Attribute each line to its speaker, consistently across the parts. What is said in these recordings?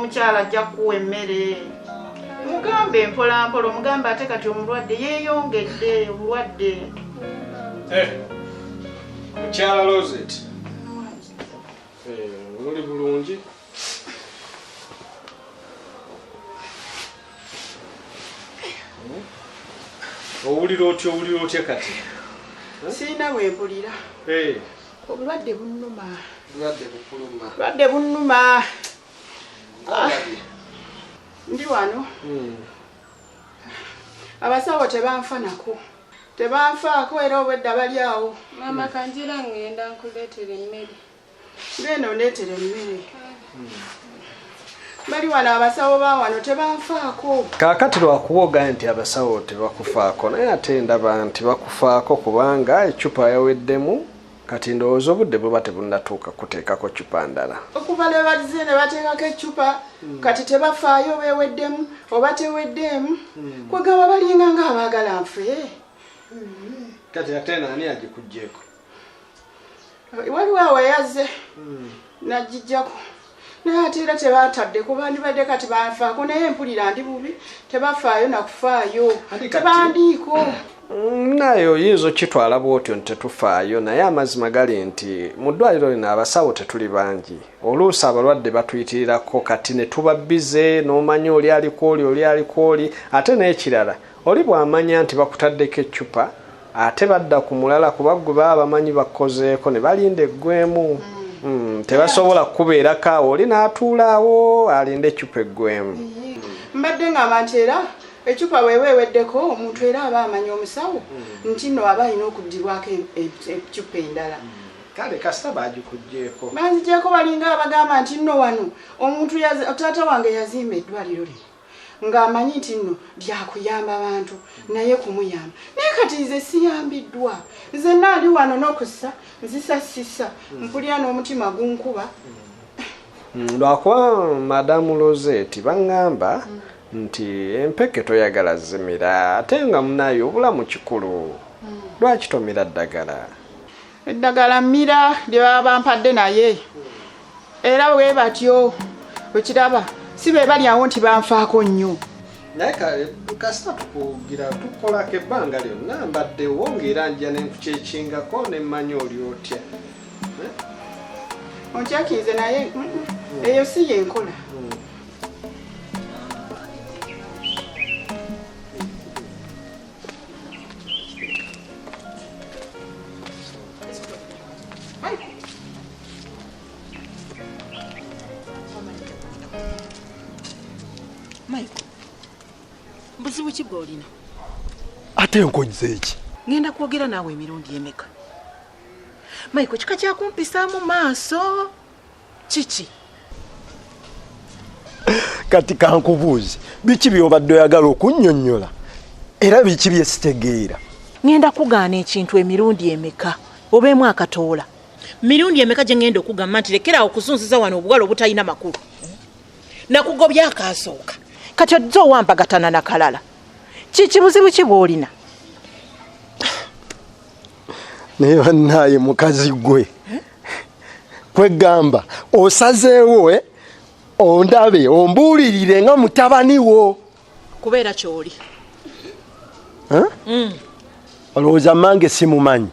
Speaker 1: omukyala ajja kuwa emmere. Mugambe mpola mpola, mugambe ate kati omulwadde yeeyongedde obulwadde.
Speaker 2: Mukyala Rosette. Oli bulungi? Owulira otya kati?
Speaker 1: Sirina bwempulira. Obulwadde bunnuma. Obulwadde bunnuma. Ndi wano. Abasawo tebanfanako. Tebanfaako era obwedda bali awo.
Speaker 3: Mama kanjira ngenda nkuleetera emmere.
Speaker 1: Ngenda ondeetera emmere. Bali wano abasawo ba wano tebanfaako.
Speaker 2: Kaakati lwakuwoga nti abasawo tebakufaako naye ate ndaba nti bakufaako kubanga ecupa yaweddemu kati ndowooza obudde buba tebunnatuuka kuteekako cupa ndala.
Speaker 1: Okuva ne bazize ne bateekako ecupa kati tebafaayo beeweddemu oba teweddemu. Kwegamba balinga ng'abaagala nfe.
Speaker 2: Kati ate nani agikuggyeeko?
Speaker 1: Waliwo aweyazze nagijjako. Naye ate era tebatadde kuba ndibadde kati banfaako naye mpulira ndi bubi tebafaayo nakufaayo. Tebandiiko.
Speaker 2: Naye oyinza okitwala bw'otyo nti tetufaayo naye amazima gali nti mu ddwaliro lino abasawo tetuli bangi. Oluusi abalwadde batuyitirirako kati ne tuba bize n'omanya oli aliko oli ate n'ekirala oli bw'amanya nti bakutaddeko eccupa ate badda ku mulala kuba gwe baba bamanyi bakozeeko ne balinda eggwemu. Tebasobola kubeerako awo oli n'atuulaawo alinda eccupa eggwemu.
Speaker 1: Mbadde ngamba nti era ecupa weweweddeko omuntu era aba amanya omusawo nti nno aba alina okuddibwako ecupa endala.
Speaker 2: Kale kasita bagikuggyeeko.
Speaker 1: Banzigyeko balinga abagamba nti nno wano omuntu taata wange yazimba eddwaliro lino ng'amanyi nti nno byakuyamba abantu naye kumuyamba. Naye kati nze siyambiddwa. Nze naali wano n'okussa nzisasisa mpulira n'omutima gunkuba.
Speaker 2: Lwakuba Madamu Rosette baŋŋamba nti empeke toyagala zimira ate nga munayo obulamu kikulu. Lwaki tomira ddagala?
Speaker 1: Eddagala mmira lye baba bampadde naye. Era bwe batyo okiraba si be bali awo nti banfaako nnyo.
Speaker 2: Naye kasita tukugira tukolako ebbanga lyonna mbadde wongera nja ne nkukyekingako ne mmanya oli otya.
Speaker 1: Onkyakinze naye eyo si yenkola. Buzibu ki bw'olina?
Speaker 4: Ate nkonyize eki?
Speaker 1: Ngenda kwogera naawe emirundi emeka. Maiko kika kyakumpisaamu maaso. Kiki?
Speaker 4: Kati kankubuuze biki by'obadde oyagala okunnyonnyola era biki bye sitegeera?
Speaker 5: Ngenda kugaana ekintu emirundi emeka obeemu akatoola. Mirundi emeka gye ngenda okugamba nti lekera okusunziza wano obuwala obutalina makulu. Nakugobya akaasooka. Kati ojja owampagatana na kalala. Kiki buzibu ki bw'olina?
Speaker 4: Naye bannaye mukazi gwe kwegamba osazeewo ondabe ombuulirire nga mutabani wo.
Speaker 5: Kubeera kyoli.
Speaker 4: Olowooza mange simumanyi?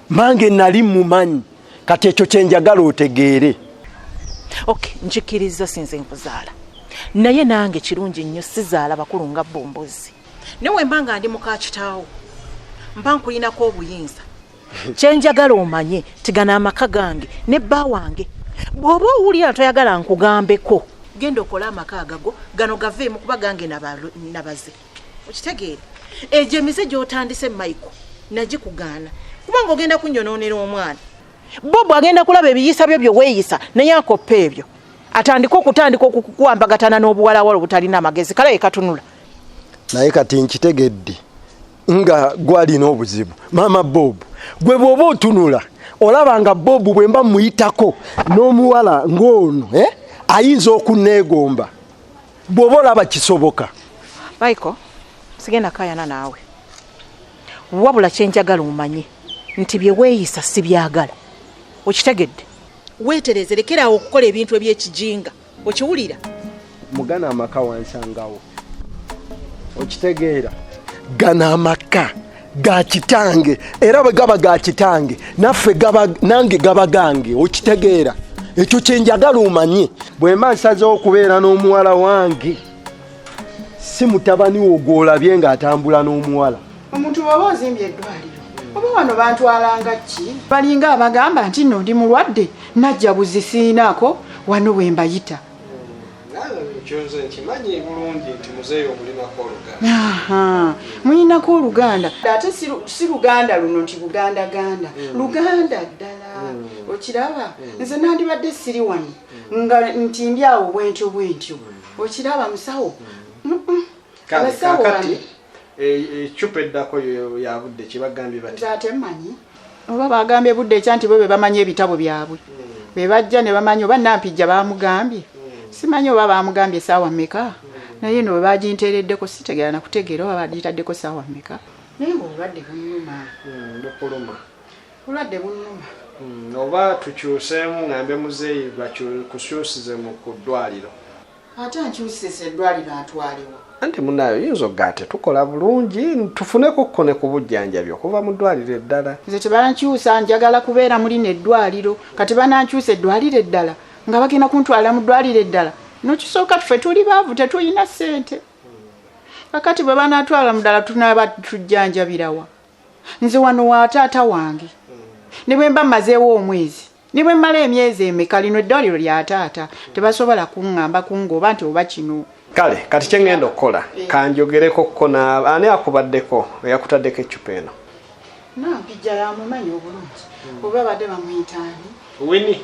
Speaker 4: Mange nali mumanyi kati ekyo kyenjagala otegeere.
Speaker 5: Okay, njikiriza sinze nkuzaala. Naye nange kirungi nnyo sizaala bakulu nga bombozi. Newe mbanga ndi muka kitaawo. Mba nkulinako obuyinza. Kyenjagala omanye tigana amaka gange ne bba wange. Bw'oba owulira toyagala nkugambeko genda okola amaka agago gano gaveemu kuba gange nabaze. Okitegeere? Ejo emize gy'otandise Maiko nagikugaana kubanga ogenda kunnyonoonera omwana. Bobo agenda kulaba ebiyisa byo weeyisa naye akoppa ebyo. Atandika okukuwambagatana n'obuwalawala obutalina amagezi kale katunula.
Speaker 4: Naye kati nkitegedde nga gwalina obuzibu. Mama Bob gwe bw'oba otunula olaba nga Bob bwe mba muyitako n'omuwala ng'ono ayinza okunneegomba. Bw'oba olaba kisoboka.
Speaker 5: Maiko sigenda kayana naawe. Wabula kyenjagala omanye nti bye weeyisa si byagala. Okitegedde? Weetereze lekera okukola ebintu eby'ekijinga okiwulira
Speaker 4: mugana amaka wansangawo okitegeera gana amaka ga kitange era bwe gaba ga kitange naffe nange gaba gange okitegeera ekyo kyenjagala omanye bwe mba nsazeewo okubeera n'omuwala wange si mutabani wo gw'olabye ng'atambula n'omuwala
Speaker 1: omuntu bw'oba ozimbye eddwaliro oba wano bantwalanga ki balinga abagamba nti nno ndi mulwadde najja buzi siinaako wano bwe mbayita mulinako oluganda ate si luganda luno nti bugandaganda luganda ddala okiraba nze nandibadde siri wano nga nti ndi awo bwentyo okiraba musawo abasawo wano
Speaker 2: ecupa eddako yabudde kibagambye bati
Speaker 1: ate mmanyi oba bagambye budde ekya nti bo be bamanyi ebitabo byabwe be bajja ne bamanyi oba nampijja bamugambye simanyi oba bamugambye essaawa mmeka naye no bwe baginteereddeko sitegeera nakutegeera oba bagitaddeko ssaawa mmeka naye ngaobulwadde bunnuma bulwadde bunnuma
Speaker 2: oba tukyuseemu ngambe muzeeyi bakukyusize mu ku ddwaliro
Speaker 1: ate ankyusisa eddwaliro atwaliwo
Speaker 2: anti munayo yinza ogate tukola bulungi tufuneko kkone ku bujjanjabi okuva mu ddwaliro eddala
Speaker 1: nze tebanankyusa njagala kubeera mulina eddwaliro kati banankyusa eddwaliro eddala nga bagenda kuntwala mu ddwaliro eddala nokisooka tufe tuli baavu tetulina ssente kakati bwe banatwala mudala tunaba tujjanjabirawa nze wano wa taata wange ne bwe mba mmazeewo omwezi ne bwe mmala emyezi emeka lino eddwaliro lya taata tebasobola kuŋŋamba kunga oba nti oba kino
Speaker 2: kale kati kyengenda okukola kanjogereko kona ani akubaddeko eyakutaddeko eccupa eno
Speaker 1: nampijja yamumanyi obulungi oba badde bamuyitaani
Speaker 2: wini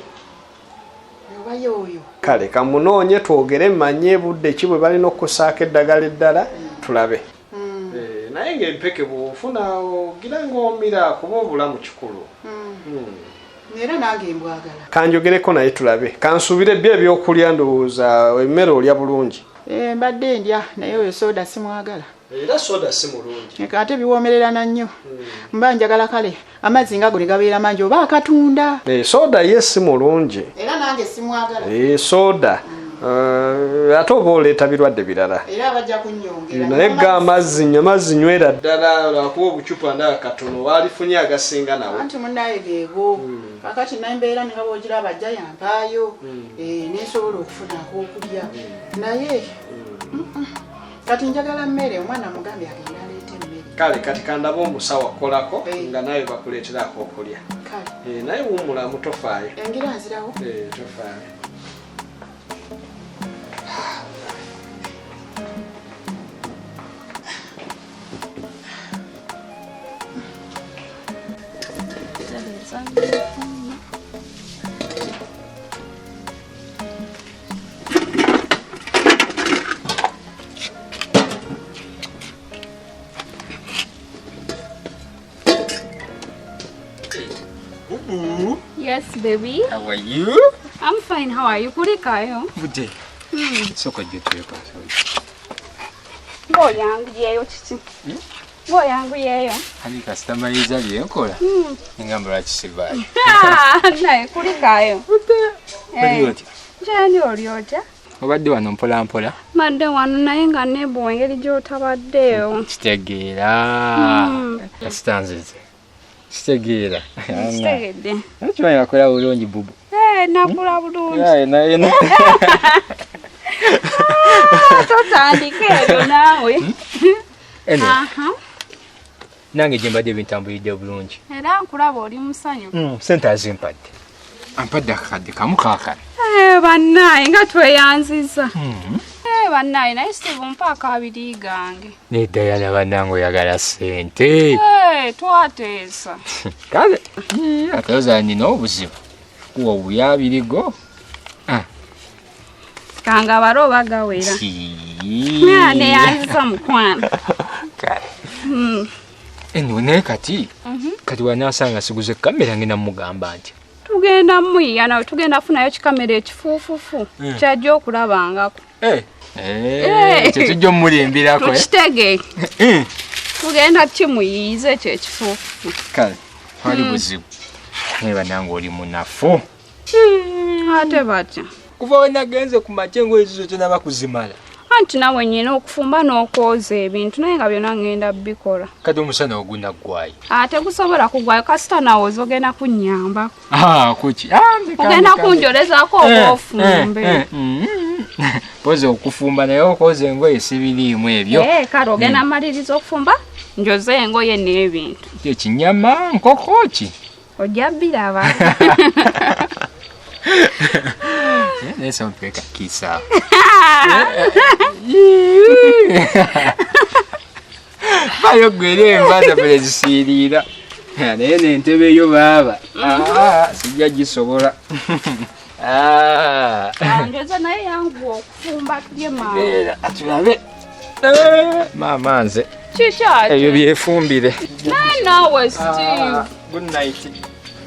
Speaker 1: oba yoyo
Speaker 2: kale kamunoonye twogere mmanye budde ki bwe balina okusaako eddagala eddala tulabe naye ng'empeke bw'ofuna ogira ng'omira kuba obulamu kikulu
Speaker 1: era nange mbwagala
Speaker 2: kanjogereko naye tulabe kansuubire byo ebyokulya ndowooza emmere olya bulungi
Speaker 1: mbadde ndya naye oyo soda simwagala
Speaker 2: era soda si mulungi
Speaker 1: ate biwoomererana nnyo mba njagala kale amazzi nga go ne gabeera mangi oba akatunda
Speaker 2: soda ye si mulungi
Speaker 1: era nange simwagala
Speaker 2: soda ate oba oleeta birwadde birala
Speaker 1: era bajja kunnyongera
Speaker 2: naye ga amazzi nywera ddala lwakuba obucupa ndaba katono waalifunye agasinga nawe
Speaker 1: anti munnaye geego kakati nembeera ne kaba ogira bajja yampaayo nesobola okufunako okulya naye kati njagala mmere omwana mugambye agenda aleeta emmere
Speaker 2: kale kati kandaba omusawo akolako nga nawe bakuleeterako okulya naye wummulamu tofaayo
Speaker 1: engira nzirawo
Speaker 2: tofaayo
Speaker 6: Yes, baby.
Speaker 7: How are you?
Speaker 6: I'm fine. How are you? Kurikayo.
Speaker 7: Bude. Soko jetu yepa.
Speaker 6: Bo yangu yeyo chichi. Bo yangu yeyo.
Speaker 7: Hani customer yizali enkola. Ngamba la chisibai.
Speaker 6: Naye kurikayo.
Speaker 7: Bali oti.
Speaker 6: Jani olyoja.
Speaker 7: Obadde wano mpola mpola.
Speaker 6: Madde wano naye nga nebo engeri gy'otabaddeyo.
Speaker 7: Kitegeera. Kastanzeze. Kitegeera.
Speaker 6: Kitegedde.
Speaker 7: Nakimanyi wakola bulungi bubu.
Speaker 6: Nakula bulungi.
Speaker 7: Yena.
Speaker 6: Totandika eyo naawe.
Speaker 7: Nange gye mbadde bintambulidde bulungi.
Speaker 6: Era nkulaba oli musanyu.
Speaker 7: Sente azimpadde. Ampadde akakadde kamu kaakana.
Speaker 6: Bannaye nga tweyanziza. Bannaye naye Steve mpaaka abiri gange.
Speaker 7: Nedayana bannange oyagala sente.
Speaker 6: Twateesa.
Speaker 7: Kale akayoza nina obuzibu kuwa obuyabirigo
Speaker 6: kanga abalo bagawera neyanziza mukwana
Speaker 7: kale naye kati wanasanga siguze kamera ngenda mugamba nti
Speaker 6: tugenda muyiya nawe tugenda funayo kikamera ekifuufufu kyajja okulabangako
Speaker 7: kyetujja ommulimbirako
Speaker 6: tukitege tugenda kimuyiyize ekyo ekifuufufu
Speaker 7: kale wali buzibu naye bannange oli munafu
Speaker 6: ate batya
Speaker 7: kuva we nagenze ku makya engoye ezizo tonaba kuzimala.
Speaker 6: Anti nawe nyina okufumba n'okwoza ebintu naye nga byonna ngenda bikola.
Speaker 7: Kati omusana ogunaggwayo.
Speaker 6: Ate gusobola kugwayo kasita nawe ozogenda kunnyamba.
Speaker 7: Kuki?
Speaker 6: Ogenda kunjolezaako oba ofumbe.
Speaker 7: Poze okufumba naye okoza engoye sibiriimu ebyo.
Speaker 6: Kale ogenda maliriza okufumba njoze engoye n'ebintu.
Speaker 7: Ekinyama nkoko ki?
Speaker 6: Ojja biraba.
Speaker 7: Nesa mpeka kisa. Bayo gwere mbada prezisirira. Naye n'entebe yo baba. Sijja gisobola.
Speaker 6: Njoze naye yangu okufumba tulye mama.
Speaker 7: Atulabe. Mama nze.
Speaker 6: Chicha.
Speaker 7: Ebyo byefumbire.
Speaker 6: Nawe Steve.
Speaker 7: Good night.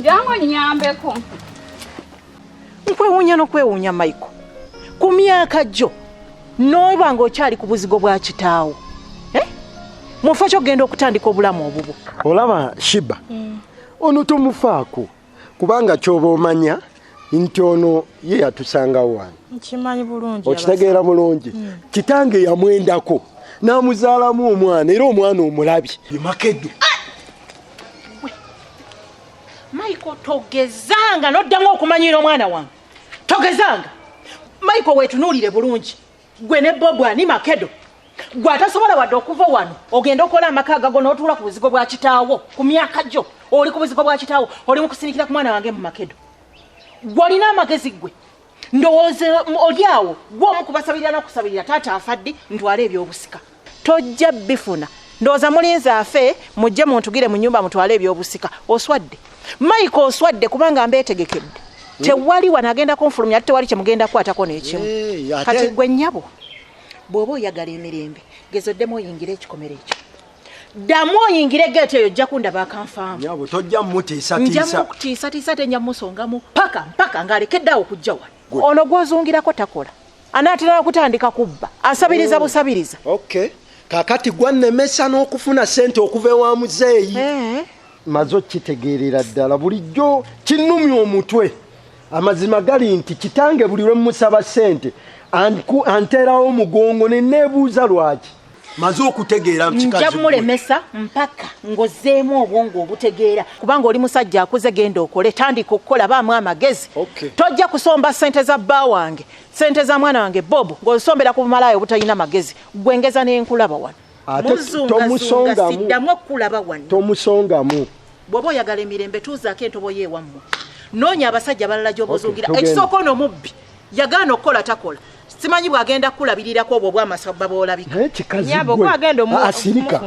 Speaker 6: Jango nyambeko.
Speaker 5: Nkwewuunya n'okwewuunya Michael. Ku myaka gyo n'oba ng'okyali ku buzigo bwa kitaawo. Mufa ky'ogenda okutandika obulamu obubu.
Speaker 4: Olaba Shiba. Ono tomufaako kubanga ky'oba omanya nti ono ye yatusangawo wano.
Speaker 5: Nkimanyi bulungi.
Speaker 4: Okitegeera bulungi. Kitange yamwendako n'amuzaalamu omwana era omwana omulabye. Makedde.
Speaker 5: Michael togezanga n'oddamu okumanyira omwana wange. Togezanga. Michael weetunuulire bulungi. Gwe ne Bobi ani Makedo. Gwe atasobola wadde okuva wano ogenda okola amaka agago n'otuula ku buzigo bwa kitaawo ku myaka gyo oli ku buzigo bwa kitaawo oli mu kusirikira ku mwana wange mu Makedo. Gw'olina amagezi gwe ndowooza oli awo gw'omu kubasabirira n'okusabirira taata afadde ntwale ebyobusika. Tojja bifuna ndowooza mulinzi afe mujje muntugire mu nnyumba mutwale ebyobusika. Oswadde Michael oswadde kubanga mbeetegekedde. Tewali wanagenda konfulumya ate tewali kyemugenda kwatako n'ekimu. Kati gwe nnyabo bw'oba oyagala emirembe gezoddemu oyingire ekikomere ekyo. Ddamu oyingire geeto eyo ojja kundaba akanfaamu.
Speaker 4: Nyabo tojja mutiisatiisa.
Speaker 5: Nja mukutiisatiisa tenja musongamu mpaka ng'alekedde awo okujja wano. Ono gw'ozungira takola. Anaatera okutandika kubba asabiriza busabiriza.
Speaker 4: Okay. Kakati gwannemesa n'okufuna ssente okuva ewa muzeeyi. Mazo kitegeerera ddala bulijjo kinnumya omutwe. Amazima gali nti kitange buli lwe musaba ssente anterawo omugongo ne neebuuza lwaki. Maze okutegeera mukikazi.
Speaker 5: Nja mulemesa mpaka ngozeemu obwongo obutegeera kubanga oli musajja akuze genda okole tandika okukola baamu amagezi. Tojja kusomba ssente za bba wange ssente za mwana wange Bobo ng'osombera ku bumalaaya obutalina magezi gwengeza n'enkulaba wano.
Speaker 4: Tomusongamu.
Speaker 5: Siddamu okulaba wano.
Speaker 4: Tomusongamu.
Speaker 5: Bw'oba oyagala emirembe tuuzaako entobo yeewammwe. Noonya abasajja balala gy'obozungira. Ekisooka ono mubbi yagaana okukola takola. Simanyi bw'agenda kulabirirako obwo bw'amasaba boolabika.
Speaker 4: Nyabo kwagenda asirika.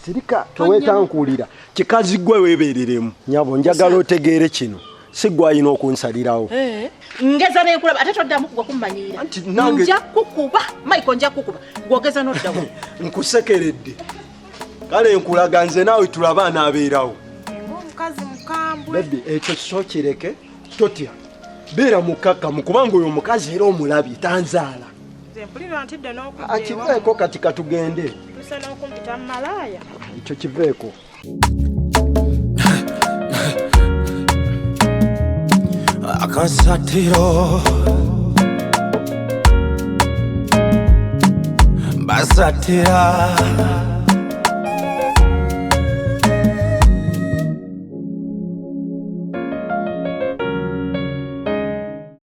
Speaker 4: Sirika towetankulira. Kikazi gwe weebereremu. Nyabo njagala otegeere kino. Sigwayina okunsalirawo.
Speaker 5: Ngeza n'enkulaba ate toddamu kugwa kummanyiira. Nja kukuba Michael nja kukuba gwogeza n'oddamu.
Speaker 4: Nkusekeredde. Kale nkulaga nze naawe tulaba abeerawo.
Speaker 5: Omukazi mukambwe.
Speaker 4: Baby ekyo so kireke totya. Beera mukakkamu kubanga oyo omukazi era omulabye tanzaala. Akiveeko kati katugende. Ekyo kiveeko. Akasattiro basatira